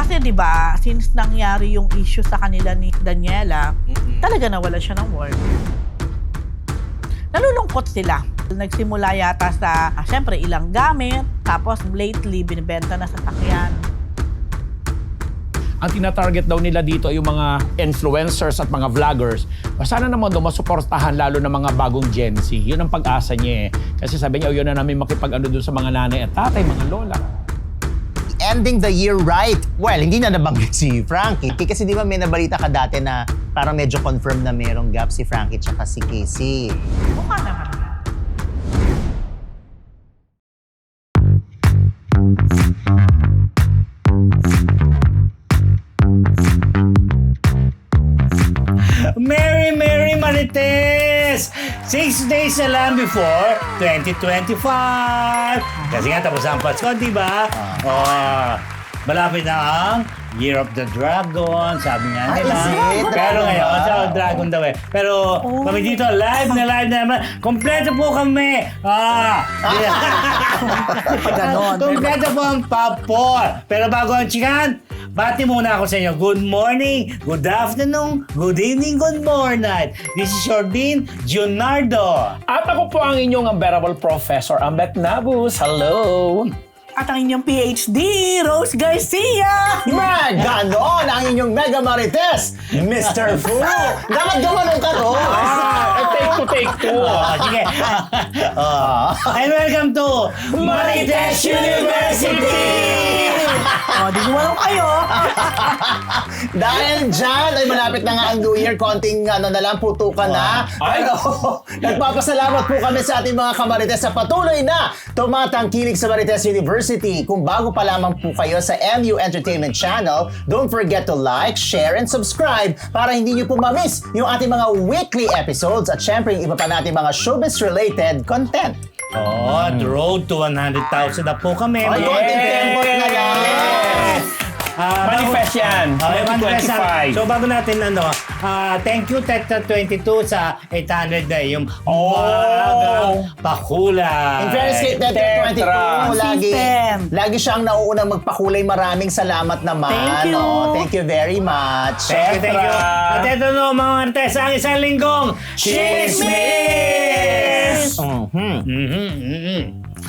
Kasi 'di ba, since nangyari yung issue sa kanila ni Daniela, talaga nawala siya ng work. Nalulungkot sila. Nagsimula yata sa, syempre, ilang gamit, tapos lately, binibenta na sa sakyan. Ang tina-target daw nila dito ay yung mga influencers at mga vloggers. Sana naman daw masuportahan lalo ng mga bagong Gen Z. Yun ang pag-asa niya eh. Kasi sabi niya, yun na namin makipag-ano doon sa mga nanay at tatay, mga lola. Ending the year right. Well, hindi na nabanggit si Frankie. Kasi di ba may nabalita ka dati na parang medyo confirm na merong gap si Frankie tsaka si Casey. Mukha naman. Merry, Merry Marites! 6 days na lang before 2025. Kasi nga tapos ang Pasko, di ba? Malapit na ang Year of the Dragon, sabi nga nila. Pero ngayon, sa Dragon daw eh. Pero kami dito, live na naman. Kompleto po kami. Kompleto po ang papor. Pero bago ang chikan, bati muna ako sa inyo. Good morning, good afternoon, good evening, good morning. This is your Dean, Junardo. At ako po ang inyong unbearable professor, Ambet Nabus. Hello! At ang inyong PhD, Rose Garcia! Man, ganon ang inyong Mega Marites, Mr. Fu. Dapat gumanon ka, Rose. Take two. Sige. And welcome to Marites University! Di gumanon kayo. Dahil dyan, ay malapit na nga ang New Year, konting na lang, putukan na. Pero nagpapasalamat po kami sa ating mga kamarites sa patuloy na tumatangkilik sa Marites University. Kung bago pa lamang po kayo sa MU Entertainment Channel, don't forget to like, share, and subscribe para hindi nyo po ma-miss yung ating mga weekly episodes at syempre yung iba pa nating mga showbiz-related content. The road to 100,000 na po kami. Ay, konting tempo na lang. Manifest yan. 2025. So bago natin thank you Tetra22 sa 800 na yung pakula. In fairness kay Tetra22, System. lagi siyang nauunang magpakulay. Maraming salamat naman. Thank you. Thank you very much. Thank you. At ito no, mga Marites, ang isang linggong Chismis!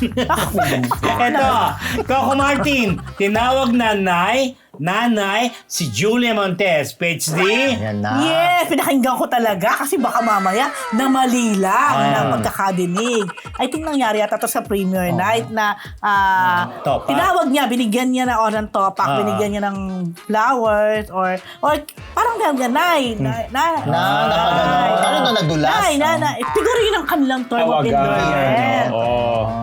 Ito, Coco Martin, tinawag nanay, si Julia Montes, PhD. Yan na. Yes, pinakinggan ko talaga kasi baka mamaya na mali lang ng pagkakadinig. I think nangyari yata to sa premiere night na Topak. tinawag niya, binigyan niya ng topak, binigyan niya ng flowers or parang nanay. Ano na nadulas? Nay. Siguro yun ang kanilang term of endearment.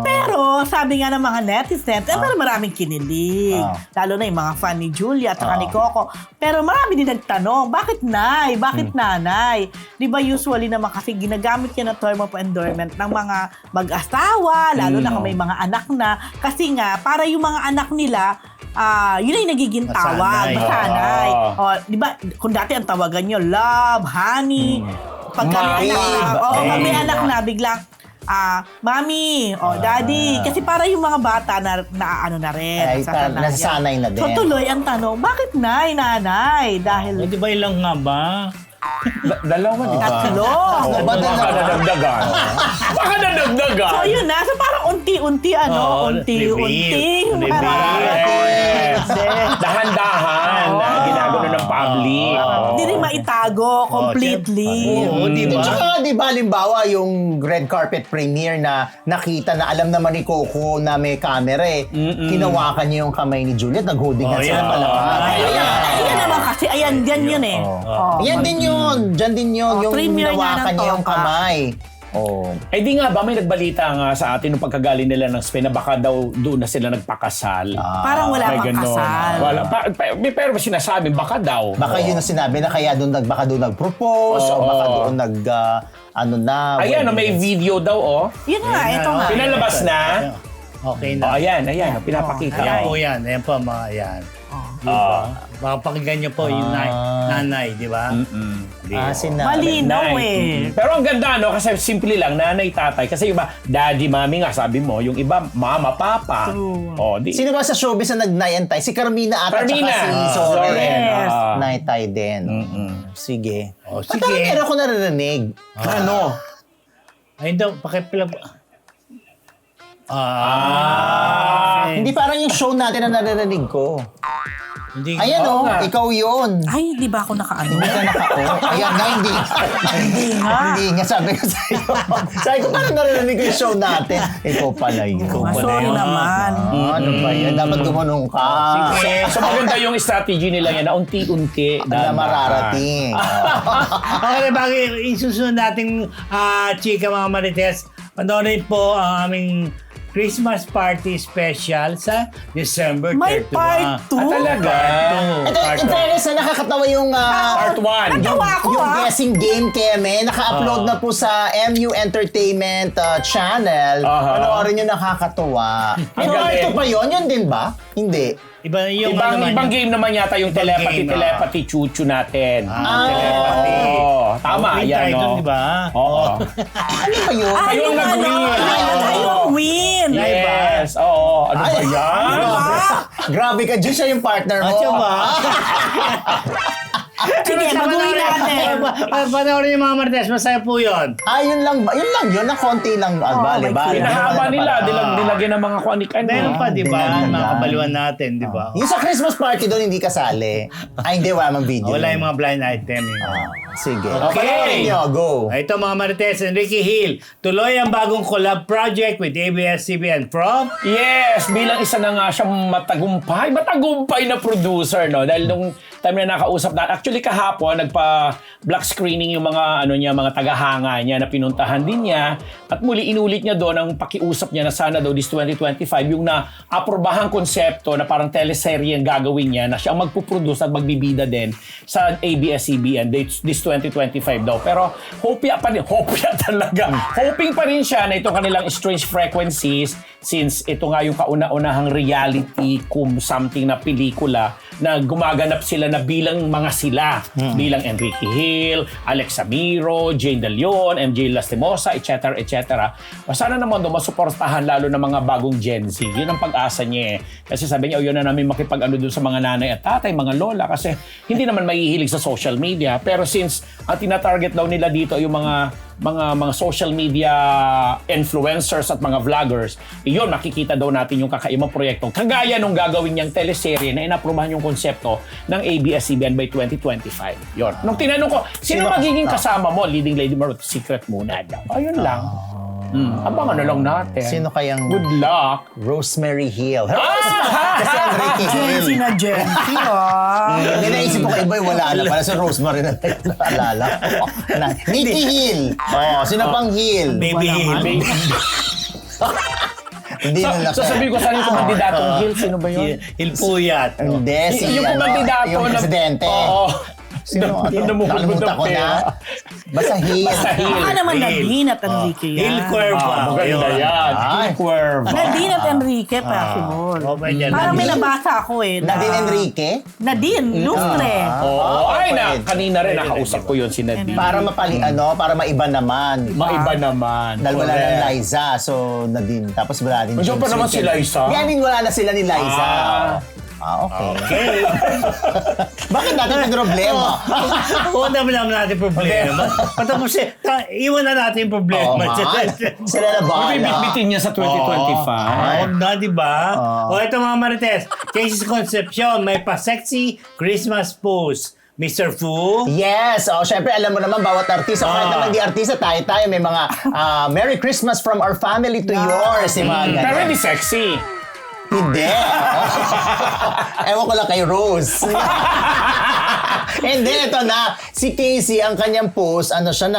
Pero sabi nga ng mga netizens, pero maraming kinilig. Lalo na yung mga fan ni Julia at saka ni Coco. Pero marami din nagtanong, bakit nay? Bakit nanay? Di ba usually naman kasi ginagamit yan ng term of endearment ng mga mag-asawa, lalo na kung may mga anak na. Kasi nga, para yung mga anak nila, yun ay nagiging tawag, masanay. Di ba, kung dati ang tawagan nyo, love, honey, pagka may anak na, biglang, mami, daddy. Kasi para yung mga bata na ano na rin. Nasasanay na din. So tuloy ang tanong, bakit nanay? Dahil Di ba ilang nga ba? Dalawa di ba? tatlo. Baka nadagdagan. Baka nadagdagan. So yun na. So parang unti-unti, unti-unti. Dahan-dahan na ginagano ng public. Hindi rin maitago completely. Di ba? Tsaka di ba, halimbawa yung red carpet premiere na nakita na alam naman ni Coco na may camera hinawakan niya yung kamay ni Juliet, nag-holdingan sila palabas. Ayan naman kasi, dyan yun eh. Yan din yun. Dyan din yun. Yung premier nga hinawakan ng niya yung toka. kamay. Eh di nga ba, may nagbalita nga sa atin nung pagkagaling nila ng Spain na baka daw doon na sila nagpakasal. Parang wala May pang ganon. kasal. Wala. Pero sinasabi, baka daw. Baka yun ang sinabi na kaya baka doon nag-propose o baka doon Ayan, may video daw, Yun nga, ito nga. Pinalabas na. Okay Oh, na. ayan, pinapakita. Ayan ko. po yan. Ayan po mga yan. Pakinggan niyo po yung nanay, di ba? Di, Si Malinaw eh. Pero ang ganda, no? Kasi simple lang, nanay, tatay. Kasi yung iba, daddy, mami nga, sabi mo. Yung iba, mama, papa. True. Oh, di. Sino ba sa showbiz na nagnayantay? Si Carmina ata Carmina. tsaka si Ah, Soren. yes. Naytay din. Sige. Oh, Sige. sige. Meron ko naririnig. Ano? Ay, daw, pakiplug. Hindi parang yung show natin na naririnig ko. Hindi. Ayan Oo nga. ikaw yun. Ay, di ba ako nakaano? Hindi ka Ayan nga, hindi. Hindi nga, sabi ko sa'yo. Sabi ko, parang naririnig ko yung show natin. Ikaw pala yun. Sorry naman. Ano ba yan? Dapat gumanong ka. So maganda yung strategy nila yan na unti-unti Na mararating. Okay, bago isusunod nating chika mga Marites, panoorin po ang aming Christmas party special sa December 31. May part 2? talaga? Ito, in fairness, nakakatawa yung Part 1. Natawa ako yung guessing game, Keme. Naka-upload na po sa MU Entertainment channel. Panoorin nyo, nakakatawa. Ang Pero galing. ito pa yun? Yun din ba? Hindi. Iba yung Ibang game naman yata yung game, telepathy chuchu natin. telepathy. Oo, tama, Win yan, tayo no? dun, di ba? Oo. Ano ba yun? Kayo ang nag-win. Ayun, win. Yes, oo. Ano ba Ay, yan? Grabe ka, Diyos siya yung partner mo. Siya ba? Sige, baguhin natin. Panoorin yung mga Marites, masaya po yun. Yun lang ba? Yun lang yun, na konti lang. Bale, bale. Pinahaba nila, nilagyan ng mga kuanik-ano. Meron pa, di ba? Hindi na Mga yan. kabaliwan natin, di ba? Yung sa Christmas party doon, hindi kasali. Hindi, wala mang video. Wala yung mga blind item. Sige. Okay. Panoorin nyo, go. Ito mga Marites, Enrique Hill, tuloy ang bagong collab project with ABS-CBN from Yes, bilang isa na nga siyang matagumpay na producer, no? Dahil nung time na nakausap na, actually kahapon, nagpa-black screening yung mga, mga tagahanga niya na pinuntahan din niya. At muli, inulit niya doon ang pakiusap niya na sana daw this 2025, yung na-aprobahang konsepto na parang teleserye ang gagawin niya, na siya ang magpuproduce at magbibida din sa ABS-CBN this 2025 daw. Pero hoping pa rin siya na itong kanilang Strange Frequencies, since ito nga yung kauna-unahang reality something na pelikula na gumaganap sila na bilang mga sila. Bilang Enrique Hill, Alex Amiro, Jane De Leon, MJ Lastimosa, etc. Sana naman doon masuportahan lalo ng mga bagong Gen Z. Yun ang pag-asa niya eh. Kasi sabi niya, yun na namin makipag-ano doon sa mga nanay at tatay, mga lola, kasi hindi naman mahihilig sa social media. Pero since ang tina-target daw nila dito yung mga social media influencers at mga vloggers, yun, makikita daw natin yung kakaibang proyekto. Kagaya nung gagawin niyang teleserye na inaprubahan yung konsepto ng ABS-CBN by 2025. Yun. Nung tinanong ko, sino magiging kasama mo? Leading Lady Marot, secret muna daw. Ayun lang. Abangan na lang natin. Sino kayang Good luck. Rosemary Hill? Kasi Enrique Hill. Jency na Jency, Hindi naisip ko kay Iboy, wala na pala. Si Rosemary na naalala ko. Nikki Hill. Sino pang Hill? Baby Hill. Hindi na lang. Sasabihin ko saan yung kumandidatong Hill. Sino ba yun? Hill Puyat. Hindi, si Yung kumandidato yung na- presidente. Oo. Sino? Namumulbog Nakalimutan ng ko pera. na. Basta Hill. Basta Hill. Baka naman Hill. Nadine at Enrique yan. Hill Cuerva. Maganda yan. Ay. Hill Cuerva. Nadine at Enrique, possible. Nadine. Parang may nabasa ako eh. Nadine Enrique? Nadine, Lustre. Oo. Ay, pwede. kanina rin nakausap ko yun si Nadine. Para para maiba naman. Maiba naman. Dahil wala Correct. ng Liza, so Nadine. Tapos wala din. Nandiyan pa James naman si Wicked. Liza. Yeah, I mean, wala na sila ni Liza. Okay. Okay. Bakit natin may problema? Huwag naman natin problema. Patapos iwan na natin yung problema. Sila na bahala. Bibitbitin niya sa 2025. Huwag na, di ba? O ito mga Marites, Casey's Concepcion, may pa-sexy Christmas pose. Mr. Fu? Yes. Syempre, alam mo naman, bawat artista, kahit naman di artista, tayo may mga Merry Christmas from our family to yours. Yung mga ganyan. Pero hindi sexy. Hindi. Ewan ko lang kay Rose. And then, ito na, si Casey, ang kanyang post, ano siya,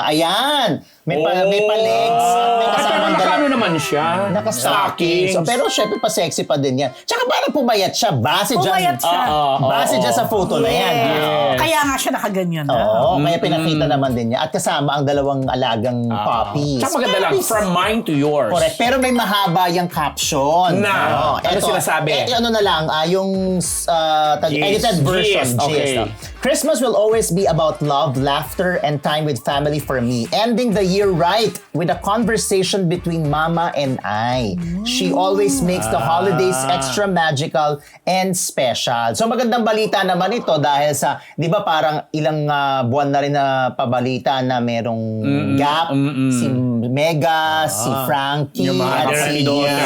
ayan, may pa-legs, may Pero kasamang nakaano naman siya? naka-stockings. So, pero syempre pa-sexy pa din yan. Tsaka parang pumayat siya, base Pumayat dyan. siya. Base dyan sa photo na yan. Yes. Kaya nga siya nakaganyan na. Oo, kaya pinakita naman din niya. At kasama ang dalawang alagang puppies. Tsaka maganda lang, from mine to yours. Correct. Pero may mahaba yung caption. Na, Oo, ano sinasabi? Ano na lang, yung edited version. Gist, okay. Christmas will always be about love, laughter, and time with family for me. Ending the year right with a conversation between Mama and I. She always makes the holidays extra magical and special. So magandang balita naman ito dahil sa, di ba parang ilang buwan na rin na pabalita na merong gap, si Mega, si Frankie, Yung mga at mother si, and daughter.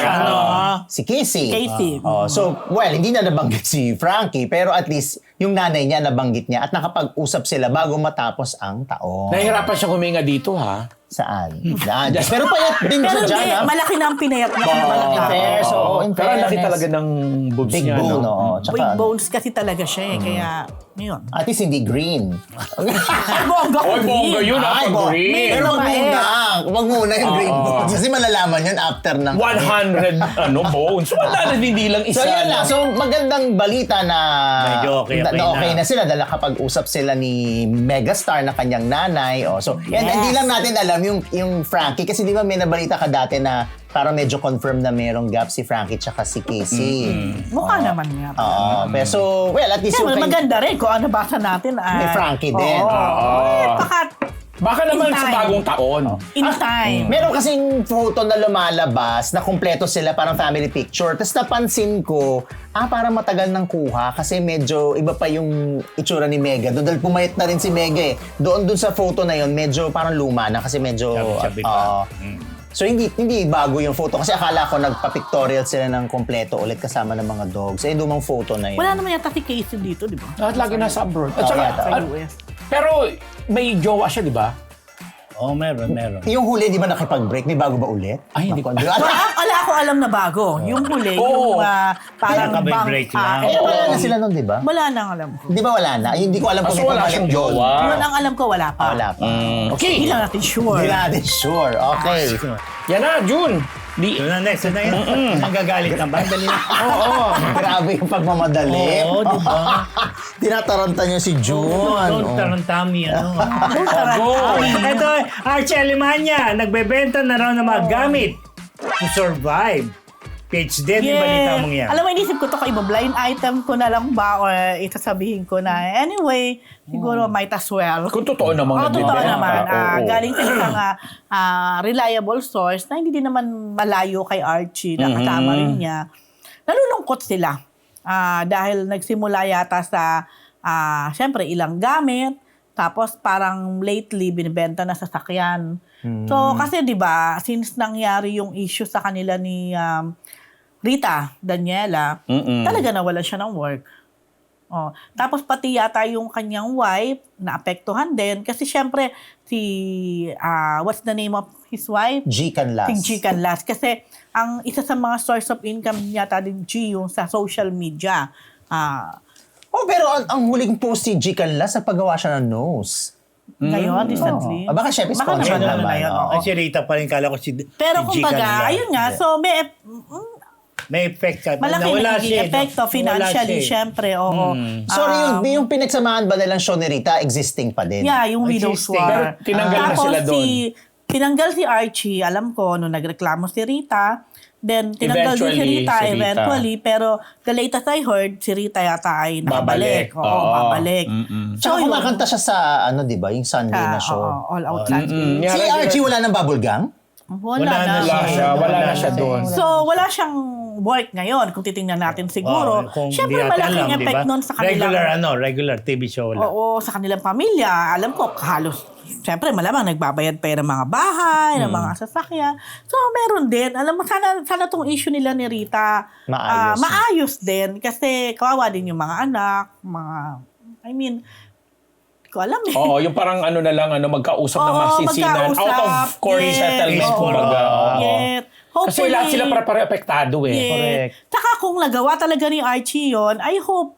si Casey. Casey. So, well, hindi na nabanggit si Frankie, pero at least yung nanay niya nabanggit niya at nakapag-usap sila bago matapos ang taon. Nahihirapan siya huminga dito, ha? Saan? Pero payat din Pero siya hindi, dyan, ha? malaki na ang pinayat niya. In fairness, oo, in Pero ang laki fairness. talaga ng boobs Big niya, bone, no? oo. Big Tsaka, bones kasi talaga siya eh. Kaya, yun. at least hindi green. Ay, bongga ko Oy, bongga din. yun, ha? Ay, Pag green. Pero wag muna. Wag muna yung green bones. Kasi malalaman yun after ng... 100 bones. Wala na, hindi lang isa. So yun lang. So magandang balita na Medyo okay na sila dahil nakapag-usap sila ni Megastar na kanyang nanay. Oh, so and hindi lang natin alam yung Frankie kasi di ba may nabalita ka dati na parang medyo confirm na merong gap si Frankie tsaka si Casey. Mukha naman nga. Oo. Pero so, well, at least Kaya yung maganda rin kung ano basa natin. May Frankie din. Oo. Baka naman In sa time. bagong taon. In time. Meron kasing photo na lumalabas na kumpleto sila parang family picture. Tapos napansin ko, parang matagal nang kuha kasi medyo iba pa yung itsura ni Mega. Doon dahil pumayat na rin si Mega eh. Doon sa photo na yun, medyo parang luma na kasi medyo... Sabi pa. So hindi bago yung photo kasi akala ko nagpa-pictorial sila ng kumpleto ulit kasama ng mga dogs. Eh, lumang photo na yun. Wala naman yata si Casey dito, di ba? At lagi nasa abroad. At Oo, saka, yata. Sa US. pero may jowa siya, di ba? Oh, meron. Yung huli, di ba nakipag-break? May bago ba ulit? Ay, hindi ko. Wala ako alam na bago. Yung huli, Oo. yung parang Kaya break lang. Wala na sila nun, di ba? Wala nang alam ko. Di ba wala na? Hindi ko alam kung Kaso may wala pabalik siyang yun. jowa. Yun ang alam ko, wala pa. Wala pa. Okay. Hindi lang natin sure. Hindi natin sure. Okay. Yan na, June. Ito na next. Ito na yun. Magagalit na ba? Dali na. Oo. Grabe yung pagmamadali. Oo, di ba? Tinataranta niya si June. Don't tarantami, ano. Go. Ito, Archie Alemania, nagbebenta na raw ng mga gamit to survive. Page din, yung balita mong yan. Alam mo, inisip ko to kung blind item ko na lang ba or isasabihin ko na anyway, siguro might as well. Kung totoo namang Totoo nagbibenta. naman. Oo. Galing sa isang reliable source na hindi din naman malayo kay Archie na kasama rin niya. Nalulungkot sila. Dahil nagsimula yata sa, syempre, ilang gamit. Tapos parang lately, binibenta na sa sasakyan. So, kasi di ba since nangyari yung issue sa kanila ni Rita Daniela, talaga nawalan siya ng work. Oh. Tapos pati yata yung kanyang wife, naapektuhan din. Kasi syempre, what's the name of his wife? G. Canlas. Si G. Canlas. Kasi ang isa sa mga source of income yata din G yung sa social media. Pero ang huling post si G. Canlas, nagpagawa siya ng nose. Ngayon, recently. Baka syempre Baka sponsor naman naman. na yun, oo. Ay, si Rita pa rin, kala ko si Pero si G kumbaga, kanila. ayun nga, so May effect ka. malaki Nawala nagiging siya, no? epekto financially, Nawala siya. syempre, oo. Sorry, yung pinagsamahan ba nilang show ni Rita, existing pa din? Yeah, yung Ay, widow's existing. war. Pero tinanggal na Tapos sila doon. tinanggal si Archie, alam ko, nung nagreklamo si Rita. Then, tinanggal din si Eventually, Rita si Rita. eventually. Pero, the latest I heard, si Rita yata ay nakabalik. Babalik. Oo, babalik. Tsaka yun. kumakanta siya sa, di ba, yung Sunday na show. All out Sunday. Si Archie wala ng bubble gang? Wala na. Wala na siya doon. So, wala siyang work ngayon. Kung titingnan natin siguro. Kung Siyempre, di natin malaking alam, effect diba? nun sa kanilang... Regular TV show lang. Oo, sa kanilang pamilya. Alam ko, halos, siyempre, malamang nagbabayad pa yan ng mga bahay, ng mga sasakyan. So, meron din. Alam mo, sana tong issue nila ni Rita Maayos. maayos din. Kasi kawawa din yung mga anak, hindi ko alam eh. Oo, yung parang na lang, magkausap na Oo, masisinan. magkausap. Out of court Yes. settlement, Oo. kumbaga. Oo. Yes. Kasi lahat sila para apektado eh. Yes. Correct. Tsaka kung nagawa talaga ni Archie yon, I hope,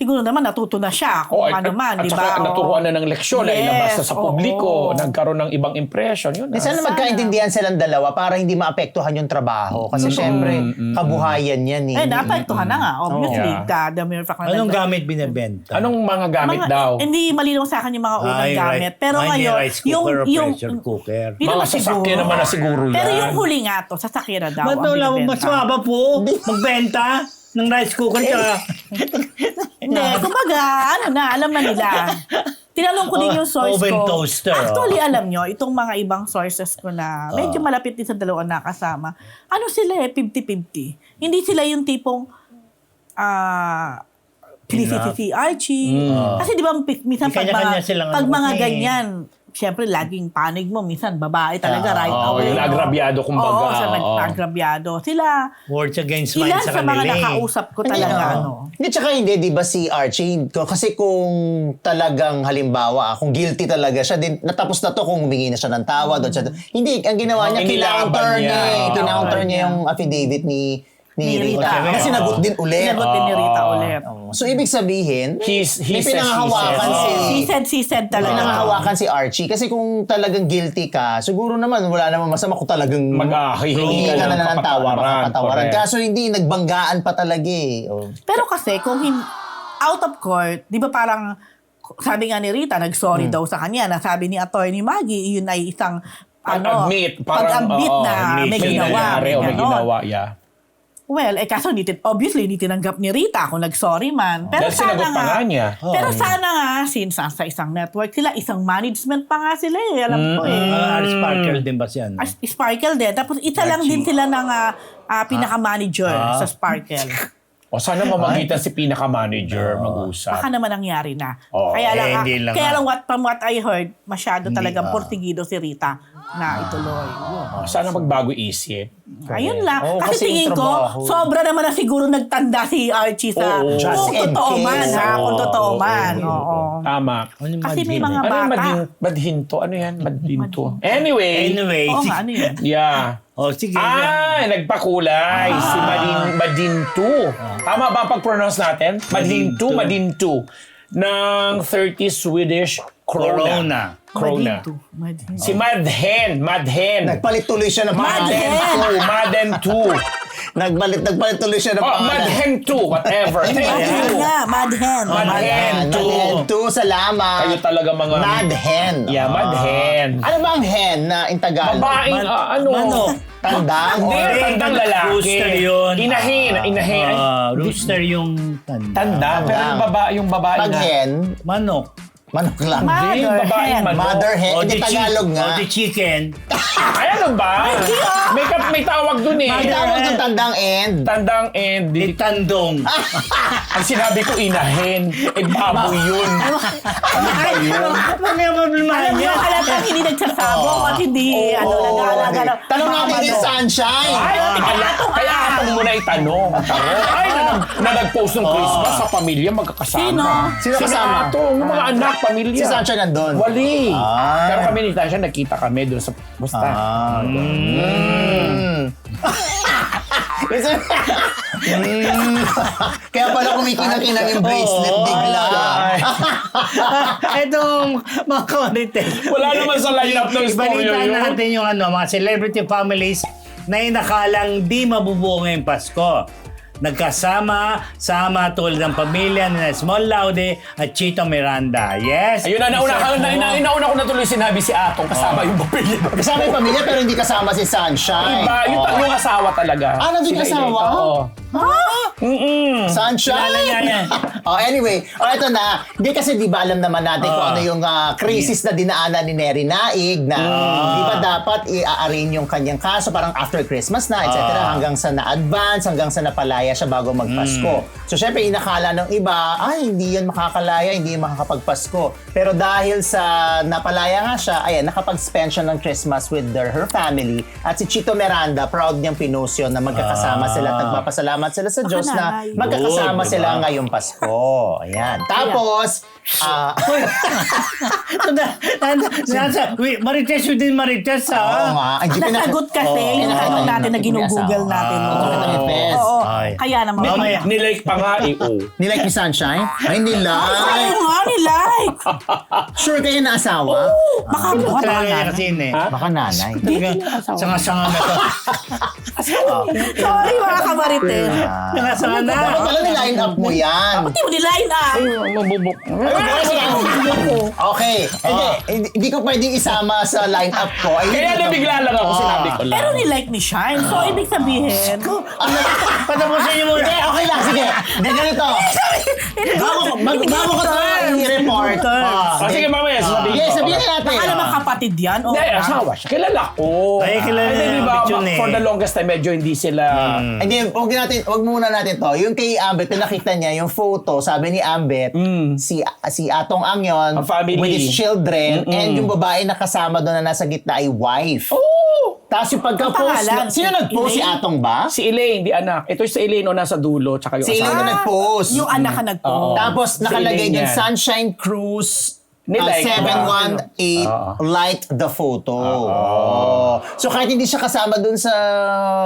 siguro naman natuto na siya kung ano man, at di ba? saka naturuan na ng leksyon, na ilabas na sa oo. publiko, nagkaroon ng ibang impression. Yun. Sana magkaintindihan silang dalawa para hindi maapektuhan yung trabaho. Kasi syempre, kabuhayan yan eh. Naapektuhan na nga, obviously. Yeah. The mere fact na Anong gamit binibenta? Anong mga gamit daw? Hindi malinaw sa akin yung mga unang Ay, gamit. Pero Ay, ngayon, rice cooker or pressure cooker. Hindi Mga naman sasakyan naman na siguro yan. Pero yung huli nga to, sasakyan na daw Ba't ang wala mo binibenta. mas maba po? Magbenta ng rice cooker tsaka Hindi, kumbaga, alam na nila. Tinanong ko din yung source oven ko. toaster, Actually, alam nyo, itong mga ibang sources ko na medyo malapit din sa dalawa nakasama, sila 50-50. Hindi sila yung tipong si Archie. Kasi di ba, minsan pag Kanya-kanya silang pag mga okay. ganyan, siyempre, laging panig mo. Minsan, babae talaga, right Oo, away. yung agrabyado, kumbaga. Oo, sa Oo. agrabyado. Sila, words against mine ilan sa sa mga kanila eh. nakausap ko talaga, Hindi, tsaka hindi, di ba si Archie, kasi kung talagang halimbawa, kung guilty talaga siya, din, natapos na to kung humingi na siya ng tawad. Hindi, ang ginawa niya, Inilaban kinounter niya. niya. Oo. Kinounter niya yung affidavit ni Rita. Rita. Kasi sinagot din ulit. Sinagot din ni Rita ulit. So, ibig sabihin, He may says, pinangahawakan he says. si... She said talaga. Pinangahawakan si Archie. Kasi kung talagang guilty ka, siguro naman wala namang masama kung talagang Mag-hihingi ka ka na ng ng tawa, kapatawaran. makakatawaran. Correct. Kaso hindi, nagbanggaan pa talaga eh. Oh. Pero kasi, kung out of court, di ba parang, sabi nga ni Rita, nag-sorry daw sa kanya, na sabi ni Attorney Maggie, yun ay isang, Pag-admit. Parang, pag-admit oo, na may ginawa. nangyari o may ganon. ginawa, yeah. Well, kaso obviously, hindi tinanggap ni Rita kung nag-sorry man. Pero Dahil sinagot pa nga niya. Pero sana nga, since sa isang network sila, isang management pa nga sila eh. Alam ko eh. Sparkle din ba siya? No? Sparkle din. Tapos isa lang din sila ng pinaka-manager sa Sparkle. O sana mamagitan si pinaka-manager mag-usap. Baka naman nangyari na. Oo. Kaya lang, hindi lang kaya nga. lang from what I heard, masyado talagang portigido si Rita na ituloy. Yun. Sana magbago isip. Ayun lang. Oo, kasi kasi tingin yung ko, trabaho. sobra naman na siguro nagtanda si Archie sa Oo. Just kung in totoo case. man. Kung totoo man. Oo. Tama. Kasi may mga Ano yung bata. madhinto? Ano yan? Madhinto. Anyway. Oo nga, ano yun? Yeah. Oh, sige. Nagpakulay. Si Madintu. Tama ba ang pag-pronounce natin? Madintu, Madintu. Ng 30 Swedish krona. Krona. Madintu. Si Madhen. Nagpalit tuloy siya ng Madhen! pangalan. Madhen 2. Nagpalit tuloy siya ng Oh, pangalan. Madhen 2. Whatever. Thank Madhen you. nga, Madhen. Madhen. Madhen 2, salamat. Kayo talaga mga... Madhen. Yeah, Madhen. Ano ba ang hen na in Tagalog? Babaeng, ano? Manok. Tandang? Hindi, or- tandang lalaki. Rooster yun. Inahin. Ay, Rooster yung tanda. tanda. Pero yung babae Pag na. hen, Manok. manok lang. Hindi, Mother babaeng hen. manok. Mother hen. Hindi the Tagalog nga. O the chicken. Ay, ano ba? May tawag dun eh. Ang tawag ng tandang end. Tandang and Itandong. ang sinabi ko inahin. Eh, baboy yun. Ano ba yun? Ano yung problema Alam niyo, niya? halatang hindi nagsasabong at hindi, nag-aalaga. Tanong natin din Sunshine. Ay, kaya atong mo na itanong. Ay, na nag-post ng Christmas sa pamilya magkakasama. Sino kasama? Atong, yung mga anak, pamilya. Si Sunshine nandun. Wali. Ah. Pero kami ni Tansya, nakita kami doon sa basta. Kaya pala kumikinang-kinang yung bracelet bigla. Itong mga kamarites. Wala naman sa lineup ng story Ibalita yun. natin yung mga celebrity families na inakalang di mabubuo ngayong Pasko. Nagkasama-sama tulad ng pamilya ni Small Laude at Chito Miranda. Yes? Ayun na, nauna ko na tuloy sinabi si Atong kasama yung pamilya. Kasama yung pamilya pero hindi kasama si Sunshine. Iba, yung asawa talaga. nandun yung Sila asawa? Oo. Sunshine! Kilala niya yan. Anyway, ito na. Hindi kasi di ba alam naman natin kung ano yung crisis na dinaanan ni Neri Naig na di ba dapat i-arraign yung kanyang kaso parang after Christmas na, etc. Hanggang sa na-advance, hanggang sa napalaya siya bago magpasko. So syempre, inakala ng iba, hindi yan makakalaya, hindi yan makakapagpasko. Pero dahil sa napalaya nga siya, ayan, nakapag-spend siya ng Christmas with her family. At si Chito Miranda, proud niyang pinost yun na magkakasama sila at nagpapasalamat sila sa Diyos na nanay. magkakasama Good, sila diba? ngayong Pasko. Ayan. Tapos, Marites yun din Marites, oo ha? nga. Ang Nasagot kasi, yung natanong natin na ginugoogle natin. Bakit ang ifes? Oo. Ay. Kaya naman. Mamaya. Nilike pa nga eh, oh. Nilike ni Sunshine? Ay, Ay, nilike. nga, nilike. Sure kayo na asawa? Baka mo, Kilala niya kasi yun eh. Baka nanay. Talagang sanga-sanga na to. Sorry, mga kamarites. Sanga-sanga na. Dapat pala niline up mo yan. Hindi mo nilain ah. Mabubok. Okay. Hindi ko pwedeng isama sa line up ko. Ay, Kaya hindi ko- nabigla lang ako, sinabi ko lang. Pero nilike ni Shine. So, ibig sabihin, Patapusin niyo muna. Okay lang, sige. Hindi, ganito. Bago ko ito i-report. Sige, mamaya, sasabihin Yes, ko. sabihin natin. baka naman kapatid yan. O, Hindi, asawa siya. Kilala ko. Ay, kilala Hindi, niya, di ba, bitch yun eh. for the longest time, medyo hindi sila... Hindi, wag muna natin to. Yung kay Ambet, pinakita niya yung photo, sabi ni Ambet, si Atong Angyon Ang family. with his children, and yung babae na kasama doon na nasa gitna ay wife. Oh! Tapos yung pagka-post, Pangalan? sino nag-post? Si Elaine? Atong ba? Si Elaine, di anak. Ito si Elaine, no, nasa dulo, tsaka yung Si Elaine asawa. na nag-post. Yung anak ka nagpo. Tapos Si nakalagay Elaine din yan. Sunshine Cruise Nilike ba? 718 liked the photo. So kahit hindi siya kasama dun sa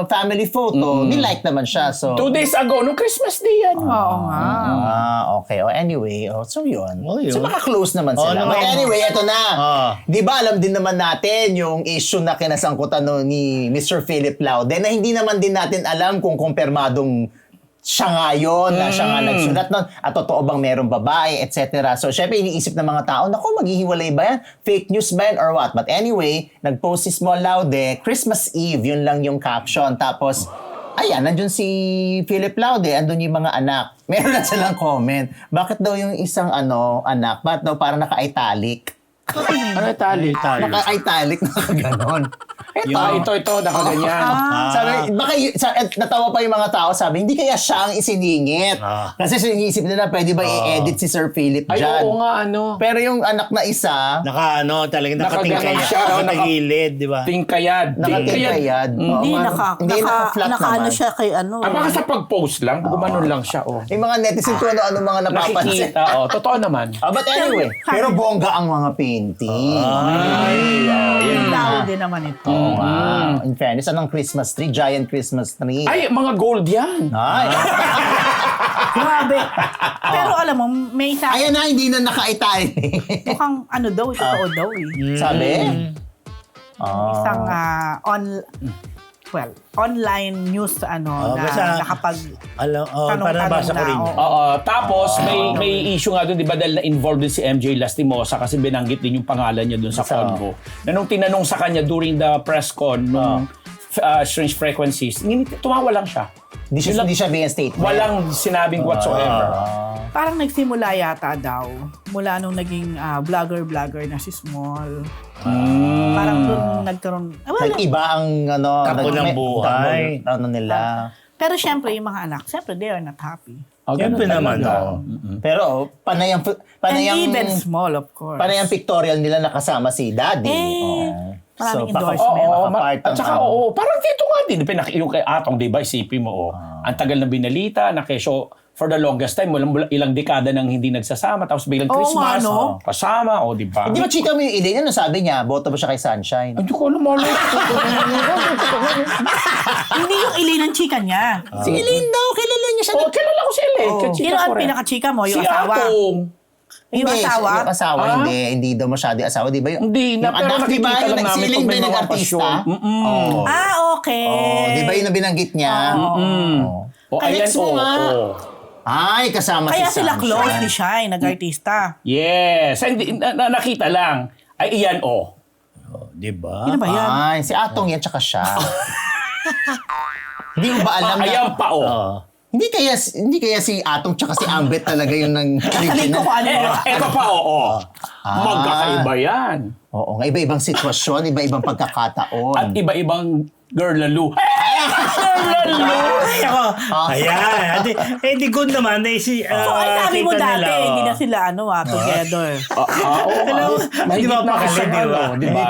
family photo, nilike naman siya. So 2 days ago, nung Christmas Day yan. Oo nga. okay. Anyway, so yun. Yun. So maka-close naman sila. naman. But anyway, eto na. Ah. Di ba alam din naman natin yung issue na kinasangkutan ni Mr. Philip Laude na hindi naman din natin alam kung kumpirmadong siya nga yun, na siya nga nagsulat nun, at totoo bang merong babae, etc. So, syempre, iniisip ng mga tao, naku, maghihiwalay ba yan? Fake news ba yan or what? But anyway, nag-post si Small Laude, Christmas Eve, yun lang yung caption. Tapos, ayan, nandun si Philip Laude, andun yung mga anak. Meron na silang comment. Bakit daw yung isang anak, bakit daw parang naka-italic? Ano tali? Naka-italic, naka-ganon. Ito, nakaganyan. Sabi, baka natawa pa yung mga tao, sabi, hindi kaya siya ang isiningit. Kasi iniisip nila, pwede ba i-edit si Sir Philip Ay, dyan? oo nga, ano. Pero yung anak na isa, Talagang nakatingkaya Nakaganon siya, siya. Nakagilid, di ba? Tingkayad. nakatingkayad. Hindi, naka-flat naka-ano naman. siya kay ano. Ah, baka sa pag-post lang, gumanon lang siya, oh. Yung mga netizen ko ano mga napapansin. Nakikita, oh. Totoo naman. But anyway, pero bongga ang mga painting. Yung tao din naman ito. Oo nga. In fairness, anong Christmas tree? Giant Christmas tree. Ay, mga gold yan. Ay. Grabe. Pero alam mo, may isa, Ayan na, hindi na naka-italic. mukhang ano daw, totoo daw eh. Sabi? Isang online news na basta- nakapag Parang tanong-tanong nabasa ko na, rin. oo. Oo, tapos may issue nga doon, di ba, dahil na-involved din si MJ Lastimosa kasi binanggit din yung pangalan niya doon sa convo. Na nung tinanong sa kanya during the press con, nung Strange Frequencies, tumawa lang siya. Hindi siya bigyan statement. Walang sinabing whatsoever. Parang nagsimula yata daw mula nung naging vlogger na si Small. Parang doon nagkaroon. Nag-iba ang Takbo ng buhay. Nila. Pero syempre, yung mga anak, syempre, they are not happy. Siyempre naman. Pero panay ang And even Small, of course. panay ang pictorial nila nakasama si Daddy. Maraming baka- endorsement. part At ng saka, parang dito nga din, yung kay Atong, di ba, isipin mo, ang tagal na binalita, na kesyo, for the longest time, ilang dekada nang hindi nagsasama, tapos biglang Oo Christmas, nga, no? kasama, di ba? Hindi ba chika mo yung Elaine? Ano sabi niya? Boto ba siya kay Sunshine? Hindi ko alam, malay. Hindi yung ilay ng chika niya. Si Elaine daw, kilala niya siya. Kilala ko si Elaine. Sino ang pinaka-chika mo? Yung si asawa? Atong. Yung asawa? Yung asawa, hindi daw masyado yung asawa. Di ba yung, Hindi na, yung pero anak, di ba? nakikita Yung lang si namin Elaine pag ba may yung mga artista? pasyon. Okay. Di ba yung binanggit niya? O, ayan, Alex mo nga. Ay, kasama Kaya si sila Sunshine. close ni Shine, nag-artista. Yes. Hindi, nakita lang. Ay, iyan, Di ba? Sino ba yan? Ay, si Atong yan, tsaka siya. Hindi mo ba alam na... Ayan pa, Hindi kaya si Atong tsaka si Ambet talaga yung nang Kakalito ko ano. Eto pa, magkakaiba yan. Oo, nga iba-ibang sitwasyon, iba-ibang pagkakataon. At iba-ibang girl lalo. Girl lalo! Ay, ako. Ayan. Di good naman. So, ay sabi mo dati, hindi na sila together. Mahigit Di ba na ako pakali, sa di ba? di ba?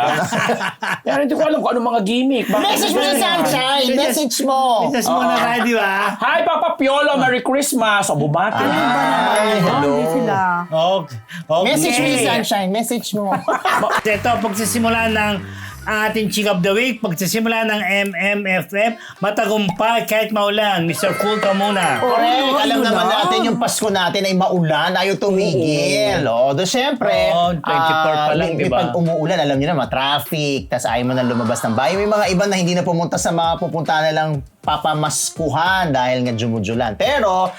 Pero hindi ko alam kung anong mga gimmick. Bakit Message mo na Sunshine! Message mo! Message mo na tayo, di ba? Hi, Papa Piolo! Merry Christmas! O, bumati. Ay, hello. Hindi sila. Okay. Message mo yung Sunshine, message mo. Ito, pagsisimula ng ang ating Chick of the Week. Pagsisimula ng MMFF, matagumpay kahit maulan. Mr. Cool ka muna. Correct. Alam ayun naman lang. natin yung Pasko natin ay maulan, ayaw tumigil. O, syempre, Oo, 24 pa lang, may diba? pag umuulan, alam niyo na, traffic, tas ayaw mo na lumabas ng bahay. May mga iba na hindi na pumunta sa mga pupunta na lang papamaskuhan dahil nga jumujulan. Pero,